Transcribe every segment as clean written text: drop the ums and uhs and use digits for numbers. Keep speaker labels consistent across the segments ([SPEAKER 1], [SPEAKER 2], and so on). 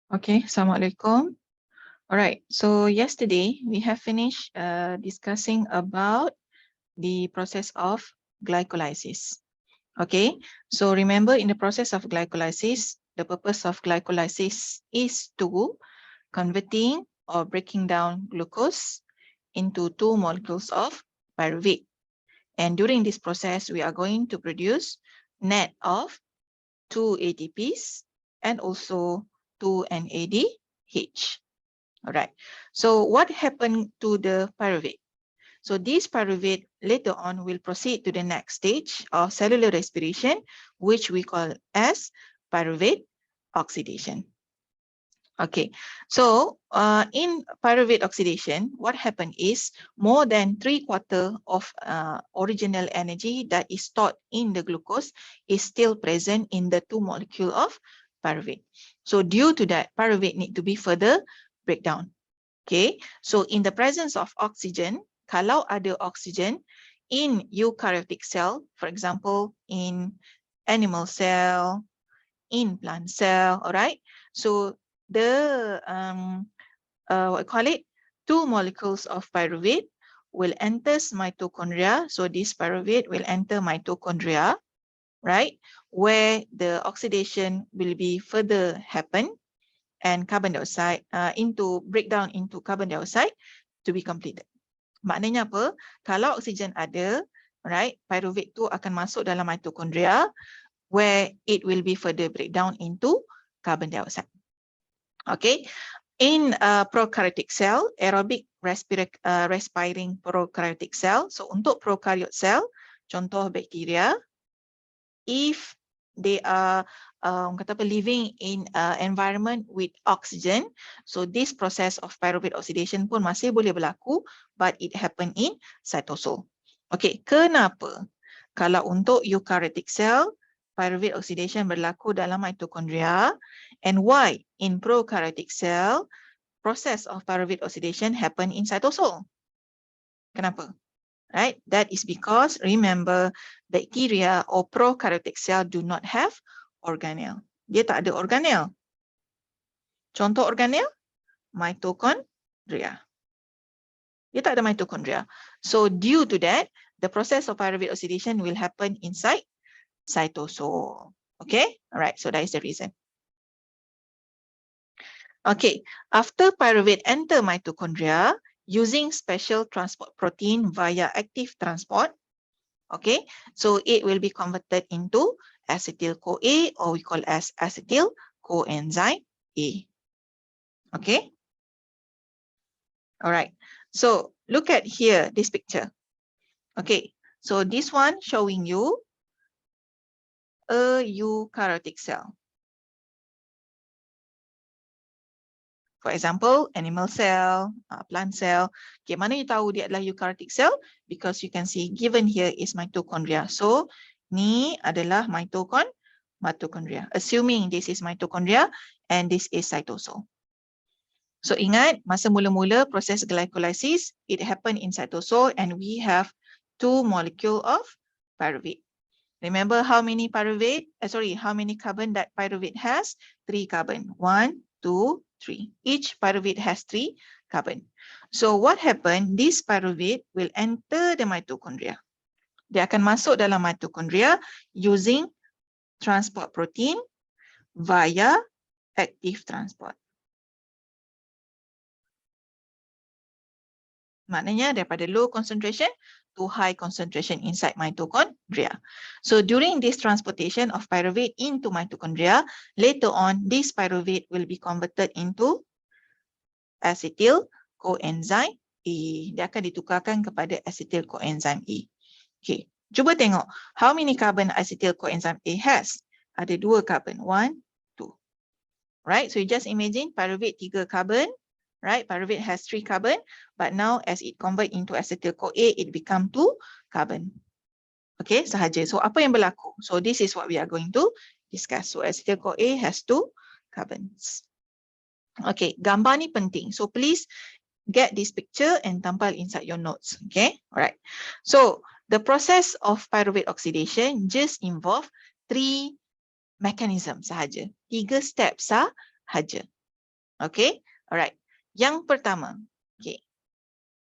[SPEAKER 1] Okay, Assalamualaikum. All right, so yesterday we have finished discussing about the process of glycolysis. Okay, so remember in the process of glycolysis, the purpose of glycolysis is to converting or breaking down glucose into two molecules of pyruvate. And during this process, we are going to produce net of 2 ATPs and also 2 NADH. All right. So what happened to the pyruvate? So this pyruvate later on will proceed to the next stage of cellular respiration, which we call as pyruvate oxidation. Okay, so in pyruvate oxidation, what happened is more than 3/4 of original energy that is stored in the glucose is still present in the two molecule of pyruvate. So due to that, pyruvate need to be further breakdown. Okay, so in the presence of oxygen, kalau ada oxygen in eukaryotic cell, for example, in animal cell, in plant cell, all right? So the what we call it, two molecules of pyruvate will enter mitochondria. So this pyruvate will enter mitochondria, right? Where the oxidation will be further happen and carbon dioxide into breakdown into carbon dioxide to be completed. Maknanya apa? Kalau oksigen ada, right, pyruvate tu akan masuk dalam mitochondria where it will be further breakdown into carbon dioxide. Okay, in prokaryotic cell, aerobic respiring prokaryotic cell. So untuk prokaryote cell, contoh bakteria, if they are living in environment with oxygen, so this process of pyruvate oxidation pun masih boleh berlaku, but it happen in cytosol. Okay, kenapa? Kalau untuk eukaryotic cell, pyruvate oxidation berlaku dalam mitochondria, and why in prokaryotic cell process of pyruvate oxidation happen in cytosol? Kenapa? Right? That is because, remember, bacteria or prokaryotic cell do not have organelle. Dia tak ada organelle. Contoh organelle, mitochondria. Dia tak ada mitochondria. So due to that, the process of pyruvate oxidation will happen inside cytosol. Okay, all right, so that is the reason. Okay, after pyruvate enter mitochondria using special transport protein via active transport, okay, so it will be converted into acetyl-CoA, or we call as acetyl coenzyme A. Okay, all right, so look at here this picture. Okay, so this one showing you a eukaryotic cell. For example, animal cell, plant cell. Okay, mana you tahu dia adalah eukaryotic cell? Because you can see given here is mitochondria. So ni adalah mitochondria. Assuming this is mitochondria and this is cytosol. So ingat, masa mula-mula proses glycolysis, it happen in cytosol and we have two molecule of pyruvate. Remember how many pyruvate? How many carbon that pyruvate has? 3 carbon. 1, 2, 3. Each pyruvate has 3 carbon. So what happened? This pyruvate will enter the mitochondria. Dia akan masuk dalam mitochondria using transport protein via active transport. Maknanya daripada low concentration to high concentration inside mitochondria. So during this transportation of pyruvate into mitochondria, later on this pyruvate will be converted into acetyl coenzyme A. Dia akan ditukarkan kepada acetyl coenzyme A. Okay, cuba tengok how many carbon acetyl coenzyme A has. Ada 2 carbon, 1, 2. Right, so you just imagine pyruvate 3 carbon. Right, pyruvate has 3 carbon, but now as it convert into acetyl-CoA, it become 2 carbon. Okay, sahaja. So apa yang berlaku? So this is what we are going to discuss. So acetyl-CoA has 2 carbons. Okay, gambar ni penting. So please get this picture and tampal inside your notes. Okay, alright. So the process of pyruvate oxidation just involve 3 mechanism sahaja. 3 steps sahaja. Okay, alright. Yang pertama, okay.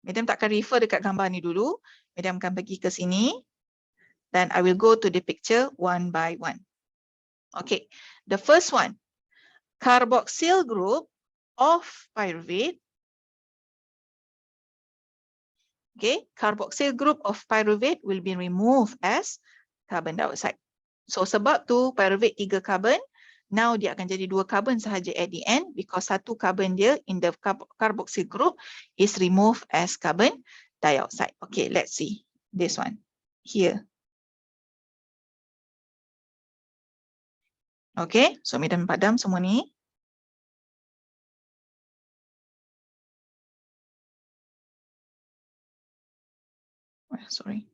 [SPEAKER 1] Madam takkan refer dekat gambar ni dulu. Madam akan pergi ke sini. Then I will go to the picture one by one. Okay, the first one, carboxyl group of pyruvate. Okay, carboxyl group of pyruvate will be removed as carbon dioxide. So sebab tu pyruvate 3 carbon, now dia akan jadi 2 carbon sahaja at the end because 1 carbon dia in the carboxyl group is removed as carbon dioxide. Okay, let's see this one here. Okay, so Madam padam semua ni. Sorry.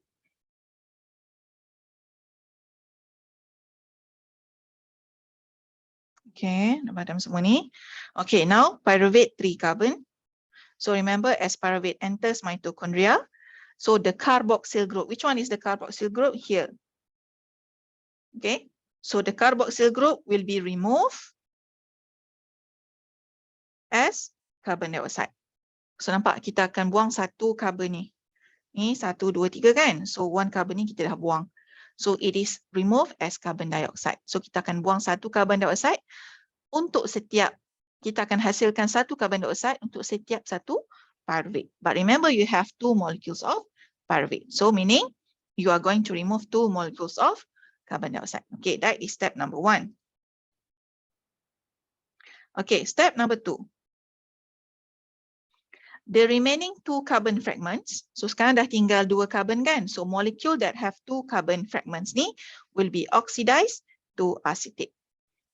[SPEAKER 1] Okay, padam semua ni. Okay, now pyruvate 3 carbon. So remember, as pyruvate enters mitochondria, so the carboxyl group, which one is the carboxyl group? Here. Okay, so the carboxyl group will be removed as carbon dioxide. So nampak kita akan buang 1 carbon ni. Ni 1, 2, 3 kan? So 1 carbon ni kita dah buang. So it is removed as carbon dioxide. So kita akan buang 1 carbon dioxide untuk setiap, kita akan hasilkan 1 carbon dioxide untuk setiap 1 pyruvate. But remember, you have 2 molecules of pyruvate. So meaning you are going to remove 2 molecules of carbon dioxide. Okay, that is step number 1. Okay, step number 2. The remaining 2 carbon fragments, so sekarang dah tinggal 2 carbon kan? So molecule that have 2 carbon fragments ni will be oxidized to acetate.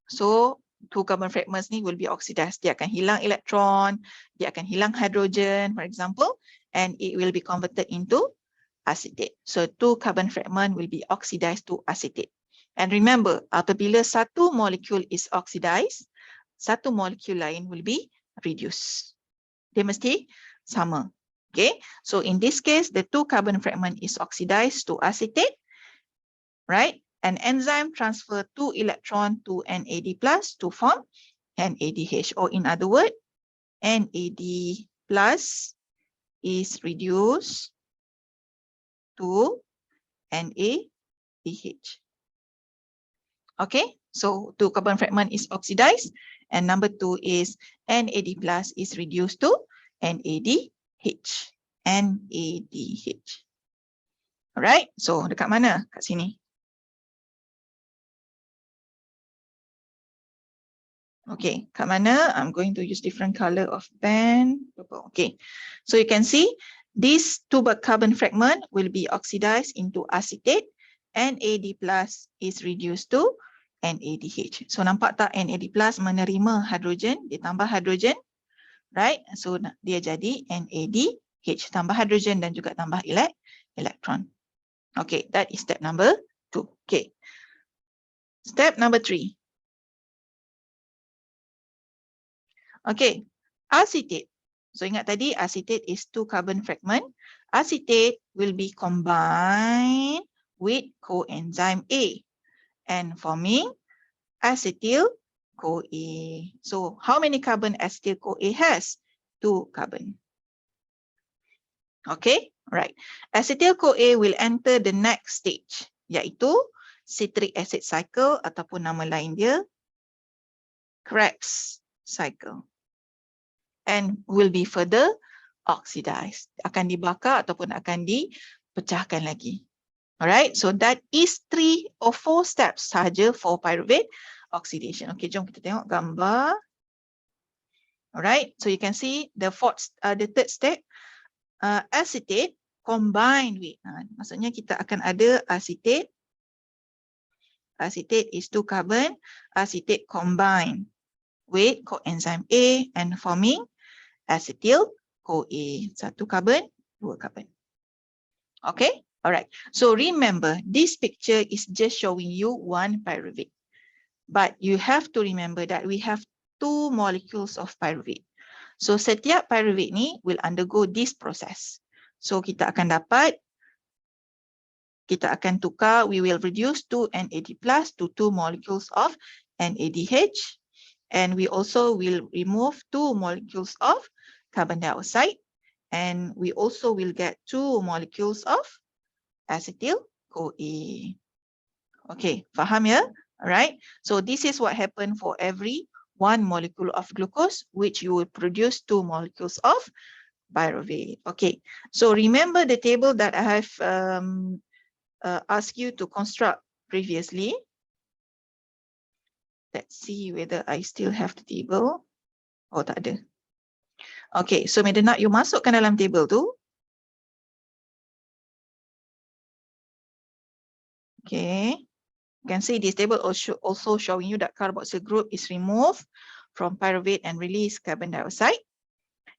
[SPEAKER 1] So 2 carbon fragments ni will be oxidized. Dia akan hilang elektron, dia akan hilang hydrogen, for example, and it will be converted into acetate. So 2 carbon fragment will be oxidized to acetate. And remember, apabila 1 molecule is oxidized, 1 molecule lain will be reduced. Dia mesti sama. Okay, so in this case, the 2 carbon fragment is oxidized to acetate, right? An enzyme transfer 2 electron to NAD plus to form NADH, or in other words, NAD plus is reduced to NADH. Okay, so 2 carbon fragment is oxidized, and number 2 is NAD plus is reduced to NADH. NADH. Alright, so dekat mana? Kat sini. Okay, kat mana? I'm going to use different color of pen. Okay, so you can see this 2 carbon fragment will be oxidized into acetate. NAD plus is reduced to NADH. So nampak tak NAD plus menerima hidrogen, dia tambah hidrogen, right? So dia jadi NADH, tambah hidrogen dan juga tambah elektron. Okay, that is step number 2. Okay, step number 3. Okay, acetate. So ingat tadi acetate is 2 carbon fragment. Acetate will be combined with coenzyme A and forming acetyl-CoA. So how many carbon acetyl-CoA has? 2 carbon. Okay, right. Acetyl-CoA will enter the next stage, iaitu citric acid cycle ataupun nama lain dia Krebs cycle, and will be further oxidized. Akan dibakar ataupun akan dipecahkan lagi. Alright, so that is 3 or 4 steps sahaja for pyruvate oxidation. Okay, jom kita tengok gambar. Alright, so you can see the third step, acetate combined with. Maksudnya kita akan ada acetate. Acetate is 2 carbon. Acetate combined with coenzyme A and forming acetyl-CoA. 1 carbon, 2 carbon. Okay. Alright, so remember this picture is just showing you 1 pyruvate. But you have to remember that we have 2 molecules of pyruvate. So setiap pyruvate ni will undergo this process. So kita akan tukar, we will reduce 2 NAD plus to 2 molecules of NADH. And we also will remove 2 molecules of carbon dioxide. And we also will get 2 molecules of acetyl-CoA. Okay, faham ya? All right. So this is what happened for every 1 molecule of glucose, which you will produce 2 molecules of pyruvate. Okay, so remember the table that I have asked you to construct previously. Let's see whether I still have the table. Oh, tak ada. Okay, so Medanat, you masukkan dalam table tu. Okay, you can see this table also showing you that carboxyl group is removed from pyruvate and release carbon dioxide.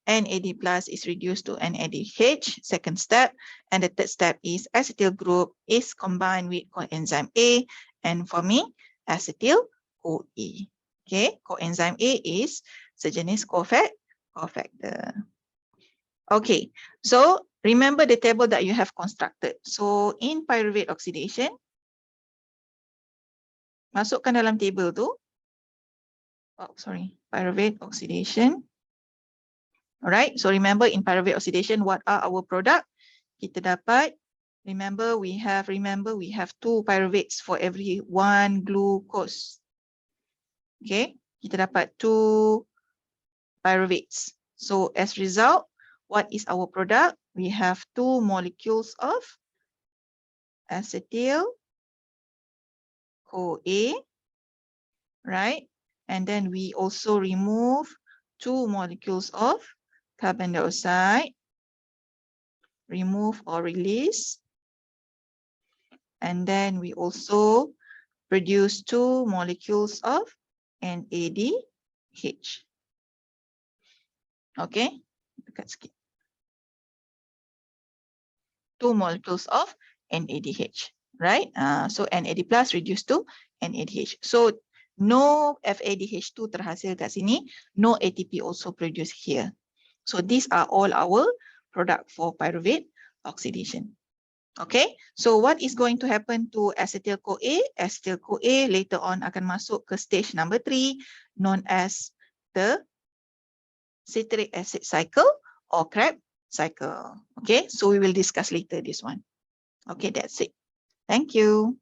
[SPEAKER 1] NAD plus is reduced to NADH, second step. And the third step is acetyl group is combined with coenzyme A and forming acetyl-CoA. Okay, coenzyme A is sejenis cofactor. Okay, so remember the table that you have constructed. So in pyruvate oxidation, masukkan dalam table tu. Oh, sorry, pyruvate oxidation. Alright, so remember in pyruvate oxidation, what are our product? Kita dapat, remember we have 2 pyruvates for every 1 glucose. Okay, kita dapat 2 pyruvates. So as result, what is our product? We have 2 molecules of acetyl-CoA, right? And then we also remove 2 molecules of carbon dioxide, remove or release. And then we also produce 2 molecules of NADH. Okay, dekat sikit. 2 molecules of NADH, right? So NAD plus reduced to NADH. So no FADH2 terhasil kat sini, no ATP also produced here. So these are all our product for pyruvate oxidation. Okay, so what is going to happen to acetyl-CoA? Acetyl-CoA later on akan masuk ke stage number 3, known as the citric acid cycle or Krebs cycle. Okay, so we will discuss later this one. Okay, that's it. Thank you.